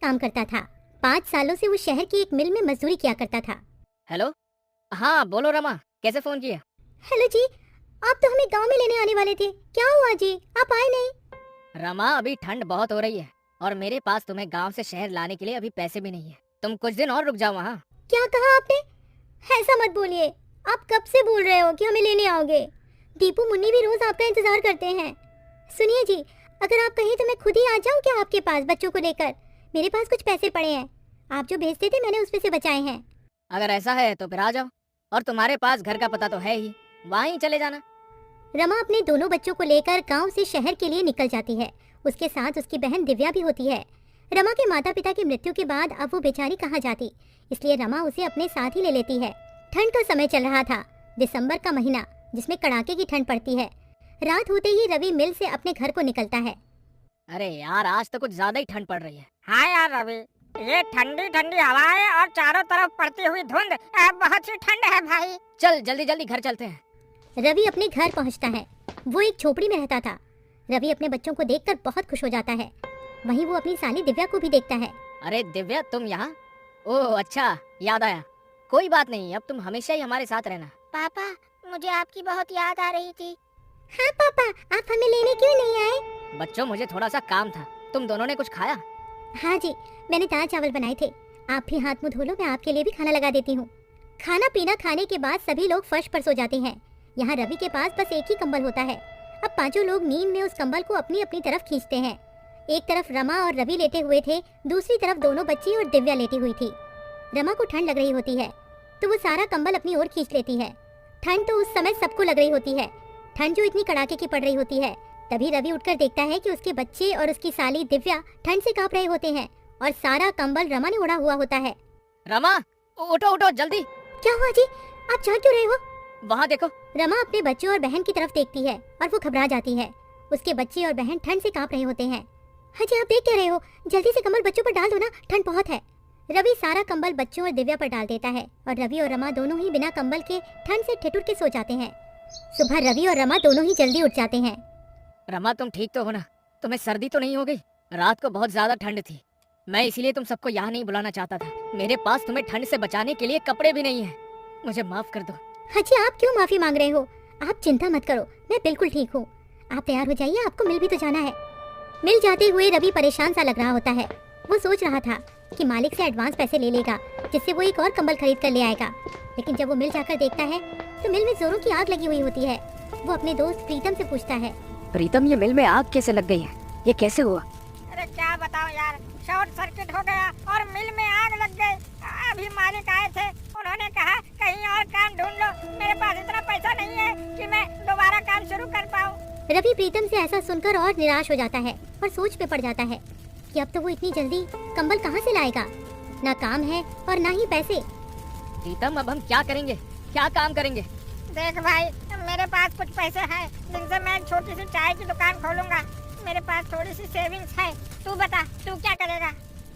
काम करता था। 5 सालों से वो शहर की एक मिल में मजदूरी किया करता था। हेलो। हाँ बोलो रमा, कैसे फोन किया? हेलो जी, आप तो हमें गांव में लेने आने वाले थे, क्या हुआ जी, आप आए नहीं? रमा अभी ठंड बहुत हो रही है और मेरे पास तुम्हें गांव से शहर लाने के लिए अभी पैसे भी नहीं है। तुम कुछ दिन और रुक जाओ वहाँ। क्या कहा आपने? ऐसा मत बोलिए, आप कब से बोल रहे हो कि हमें लेने आओगे? दीपू मुन्नी भी रोज आपका इंतजार करते हैं। सुनिए जी, अगर आप कहें तो मैं खुद ही आ जाऊं क्या आपके पास बच्चों को लेकर? मेरे पास कुछ पैसे पड़े हैं, आप जो भेजते थे मैंने उसमें से बचाए हैं। अगर ऐसा है तो फिर आ जाओ, और तुम्हारे पास घर का पता तो है ही, वहाँ ही चले जाना। रमा अपने दोनों बच्चों को लेकर गांव से शहर के लिए निकल जाती है। उसके साथ उसकी बहन दिव्या भी होती है। रमा के माता पिता की मृत्यु के बाद अब वो बेचारी कहाँ जाती, इसलिए रमा उसे अपने साथ ही ले लेती है। ठंड का समय चल रहा था, दिसंबर का महीना, जिसमें कड़ाके की ठंड पड़ती है। रात होते ही रवि मिल से अपने घर को निकलता है। अरे यार, आज तो कुछ ज्यादा ही ठंड पड़ रही है। हाँ यार रवि, ये ठंडी ठंडी हवाएं और चारों तरफ पड़ती हुई धुंध, बहुत ही ठंड है भाई। चल जल्दी जल्दी घर चलते हैं। रवि अपने घर पहुंचता है। वो एक झोपड़ी में रहता था। रवि अपने बच्चों को देखकर बहुत खुश हो जाता है। वहीं वो अपनी साली दिव्या को भी देखता है। अरे दिव्या, तुम यहाँ? ओह अच्छा, याद आया। कोई बात नहीं, अब तुम हमेशा ही हमारे साथ रहना। पापा, मुझे आपकी बहुत याद आ रही थी। हाँ पापा, आप हमें लेने क्यों नहीं आए? बच्चों, मुझे थोड़ा सा काम था। तुम दोनों ने कुछ खाया? हाँ जी, मैंने दाल चावल बनाए थे। आप भी हाथ मुंह धो लो, मैं आपके लिए भी खाना लगा देती हूँ। खाना पीना खाने के बाद सभी लोग फर्श पर सो जाते हैं। यहाँ रवि के पास बस एक ही कंबल होता है। अब पांचों लोग नींद में उस कंबल को अपनी अपनी तरफ खींचते हैं। एक तरफ रमा और रवि लेटे हुए थे, दूसरी तरफ दोनों बच्ची और दिव्या लेटी हुई थी। रमा को ठंड लग रही होती है तो वो सारा कंबल अपनी ओर खींच लेती है। ठंड तो उस समय सबको लग रही होती है, ठंड जो इतनी कड़ाके की पड़ रही होती है। तभी रवि उठकर देखता है कि उसके बच्चे और उसकी साली दिव्या ठंड से कांप रहे होते हैं और सारा कंबल रमा ने ओढ़ा हुआ होता है। रमा, उठो उठो जल्दी। क्या हुआ जी, आप जाग क्यों रहे हो? वहाँ देखो। रमा अपने बच्चों और बहन की तरफ देखती है और वो घबरा जाती है। उसके बच्चे और बहन ठंड से कांप रहे होते हैं। हाँ जी, आप देख क्या रहे हो? जल्दी से कंबल बच्चों पर डाल दो ना, ठंड बहुत है। रवि सारा कंबल बच्चों और दिव्या पर डाल देता है और रवि और रमा दोनों ही बिना कंबल के ठंड से ठिठुर के सो जाते हैं। सुबह रवि और रमा दोनों ही जल्दी उठ जाते हैं। रमा, तुम ठीक तो हो ना? तुम्हें सर्दी तो नहीं हो गई? रात को बहुत ज्यादा ठंड थी, मैं इसीलिए तुम सबको यहाँ नहीं बुलाना चाहता था। मेरे पास तुम्हें ठंड से बचाने के लिए कपड़े भी नहीं है, मुझे माफ कर दो। हाँ जी, आप क्यों माफी मांग रहे हो? आप चिंता मत करो, मैं बिल्कुल ठीक हूँ। आप तैयार हो जाइए, आपको मिल भी तो जाना है। मिल जाते हुए रवि परेशान सा लग रहा होता है। वो सोच रहा था कि मालिक से एडवांस पैसे ले लेगा, जिससे वो एक और कंबल खरीद कर ले आएगा। लेकिन जब वो मिल जाकर देखता है तो मिल में जोरों की आग लगी हुई होती है। वो अपने दोस्त प्रीतम से पूछता है, प्रीतम, ये मिल में आग कैसे लग गई है? ये कैसे हुआ? अरे क्या बताऊं यार, शॉर्ट सर्किट हो गया और मिल में आग लग गई। अभी मालिक आए थे, उन्होंने कहा कहीं और काम ढूंढ लो, मेरे पास इतना पैसा नहीं है कि मैं दोबारा काम शुरू कर पाऊं। रवि प्रीतम से ऐसा सुनकर और निराश हो जाता है और सोच पे पड़ जाता है कि अब तो वो इतनी जल्दी कंबल कहाँ से लाएगा। ना काम है और ना ही पैसे। प्रीतम, अब हम क्या करेंगे? क्या काम करेंगे? देख भाई, मेरे पास कुछ पैसे हैं जिनसे मैं एक छोटी सी चाय की दुकान खोलूंगा। मेरे पास थोड़ी सी सेविंग्स है। तू बता, तू क्या करेगा?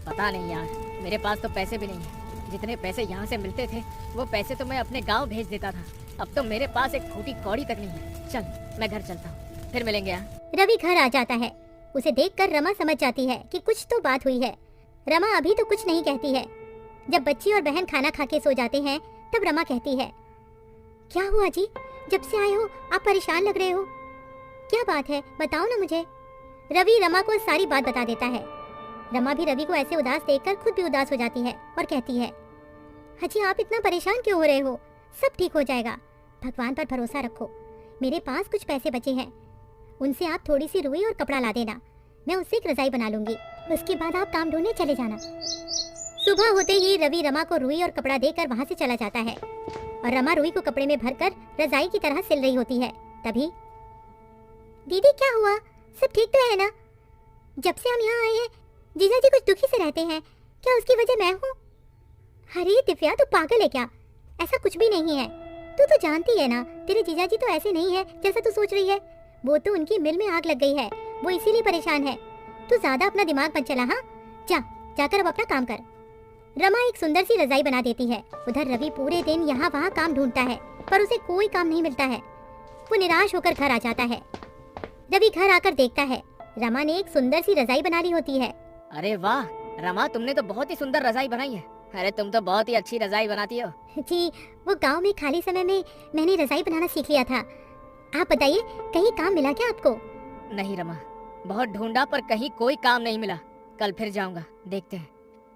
पता नहीं यार, मेरे पास तो पैसे भी नहीं है। जितने पैसे यहाँ से मिलते थे वो पैसे तो मैं अपने गांव भेज देता था। अब तो मेरे पास एक फूटी कौड़ी तक नहीं है। चल मैं घर चलता हूँ, फिर मिलेंगे यहाँ। रवि घर आ जाता है। उसे देखकर रमा समझ जाती है कि कुछ तो बात हुई है। रमा अभी तो कुछ नहीं कहती है। जब बच्ची और बहन खाना खा के सो जाते हैं तब रमा कहती है, क्या हुआ जी, जब से आए हो आप परेशान लग रहे हो, क्या बात है, बताओ ना मुझे। रवि रमा को सारी बात बता देता है। रमा भी रवि को ऐसे उदास देखकर खुद भी उदास हो जाती है और कहती है, हाजी आप इतना परेशान क्यों हो रहे हो? सब ठीक हो जाएगा, भगवान पर भरोसा रखो। मेरे पास कुछ पैसे बचे हैं, उनसे आप थोड़ी सी रुई और कपड़ा ला देना, मैं उससे एक रजाई बना लूंगी। उसके बाद आप काम ढूंढने चले जाना। सुबह होते ही रवि रमा को रुई और कपड़ा देकर वहाँ से चला जाता है और रमा रुई को कपड़े में भरकर रजाई की तरह सिल रही होती है। तभी, दीदी क्या हुआ, सब ठीक तो है ना? जब से हम यहाँ आए हैं जीजा जी कुछ दुखी से रहते हैं, क्या उसकी वजह मैं हूँ? अरे दिव्या, तू पागल है क्या? ऐसा कुछ भी नहीं है। तू तो जानती है ना, तेरे जीजा जी तो ऐसे नहीं है जैसा तू सोच रही है। वो तो उनकी मिल में आग लग गई है, वो इसीलिए परेशान है। तू ज्यादा अपना दिमाग मत चला। हाँ, जाकर अब अपना काम कर। रमा एक सुंदर सी रजाई बना देती है। उधर रवि पूरे दिन यहाँ वहाँ काम ढूंढता है पर उसे कोई काम नहीं मिलता है। वो निराश होकर घर आ जाता है। रवि घर आकर देखता है रमा ने एक सुंदर सी रजाई बना ली होती है। अरे वाह, रमा तुमने तो बहुत ही सुंदर रजाई बनाई है। अरे तुम तो बहुत ही अच्छी रजाई बनाती हो। जी, वो गांव में खाली समय में मैंने रजाई बनाना सीख लिया था। आप बताइए, कहीं काम मिला क्या आपको? नहीं रमा, बहुत ढूंढा पर कहीं कोई काम नहीं मिला। कल फिर जाऊंगा, देखते हैं,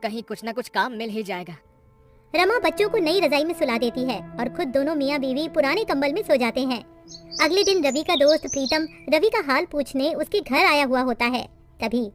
कहीं कुछ न कुछ काम मिल ही जाएगा। रमा बच्चों को नई रजाई में सुला देती है और खुद दोनों मियाँ बीवी पुराने कंबल में सो जाते हैं। अगले दिन रवि का दोस्त प्रीतम रवि का हाल पूछने उसके घर आया हुआ होता है। तभी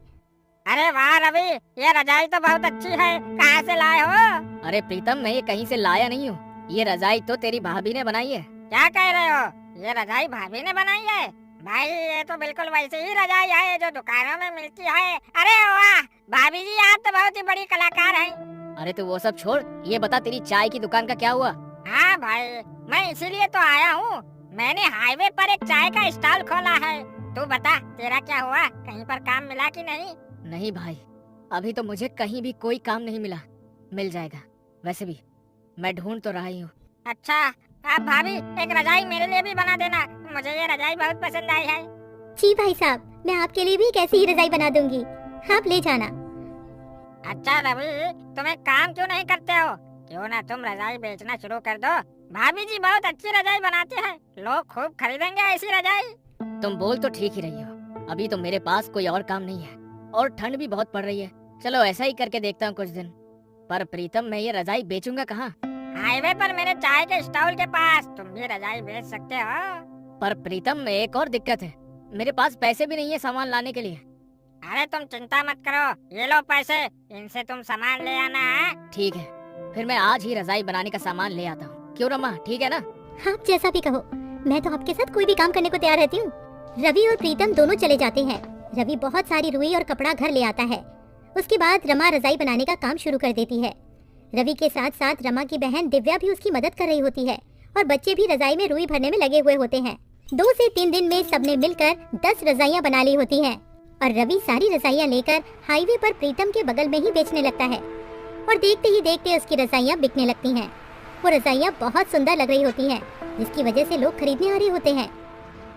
अरे वाह रवि, ये रजाई तो बहुत अच्छी है, कहाँ से लाए हो? अरे प्रीतम, मैं ये कहीं से लाया नहीं हूँ। ये रजाई तो तेरी भाभी ने बनाई है। क्या कह रहे हो? ये रजाई भाभी ने बनाई है? भाई ये तो बिल्कुल वैसी ही रजाई है जो दुकानों में मिलती है। अरे वाह भाभी जी, आप तो बहुत ही बड़ी कलाकार हैं। अरे तू वो सब छोड़, ये बता तेरी चाय की दुकान का क्या हुआ? हाँ भाई, मैं इसीलिए तो आया हूँ। मैंने हाईवे पर एक चाय का स्टॉल खोला है। तू बता, तेरा क्या हुआ? कहीं पर काम मिला कि नहीं? नहीं भाई, अभी तो मुझे कहीं भी कोई काम नहीं मिला। मिल जाएगा, वैसे भी मैं ढूंढ तो रहा ही हूँ। अच्छा, आप भाभी एक रजाई मेरे लिए भी बना देना, मुझे ये रजाई बहुत पसंद आई है। जी भाई साहब, मैं आपके लिए भी एक ऐसी ही रजाई बना दूंगी, आप ले जाना। अच्छा रवि, तुम एक काम क्यों नहीं करते हो? क्यों ना तुम रजाई बेचना शुरू कर दो? भाभी जी बहुत अच्छी रजाई बनाते हैं, लोग खूब खरीदेंगे ऐसी रजाई। तुम बोल तो ठीक ही रही हो, अभी तो मेरे पास कोई और काम नहीं है और ठंड भी बहुत पड़ रही है। चलो ऐसा ही करके देखता हूँ कुछ दिन। पर प्रीतम, मैं ये रजाई बेचूंगा कहाँ? हाईवे पर मेरे चाय के स्टॉल के पास तुम भी रजाई बेच सकते हो। पर प्रीतम, एक और दिक्कत है, मेरे पास पैसे भी नहीं है सामान लाने के लिए। अरे तुम चिंता मत करो, ये लो पैसे, इनसे तुम सामान ले आना है। ठीक है, फिर मैं आज ही रजाई बनाने का सामान ले आता हूँ। क्यों रमा, ठीक है ना? आप जैसा भी कहो, मैं तो आपके साथ कोई भी काम करने को तैयार रहती हूँ। रवि और प्रीतम दोनों चले जाते हैं। रवि बहुत सारी रुई और कपड़ा घर ले आता है। उसके बाद रमा रजाई बनाने का काम शुरू कर देती है। रवि के साथ साथ रमा की बहन दिव्या भी उसकी मदद कर रही होती है और बच्चे भी रजाई में रुई भरने में लगे हुए होते हैं। 2 से 3 दिन में सबने मिलकर 10 रजाइयाँ बना ली होती हैं और रवि सारी रजाइयाँ लेकर हाईवे पर प्रीतम के बगल में ही बेचने लगता है और देखते ही देखते उसकी रजाइयाँ बिकने लगती हैं। वो रजाइयाँ बहुत सुंदर लग रही होती हैं, जिसकी वजह से लोग खरीदने आ रहे होते हैं।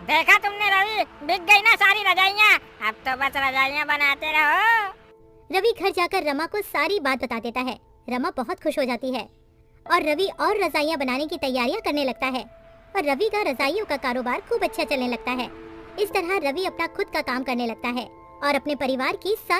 देखा तुमने रवि, बिक गई ना सारी रजाइयाँ। अब तो बस रजाइयाँ बनाते रहो। रवि घर जाकर रमा को सारी बात बता देता है। रमा बहुत खुश हो जाती है और रवि और रजाइयाँ बनाने की तैयारियां करने लगता है और रवि का रजाइयों का कारोबार खूब अच्छा चलने लगता है। इस तरह रवि अपना खुद का काम करने लगता है और अपने परिवार की सारी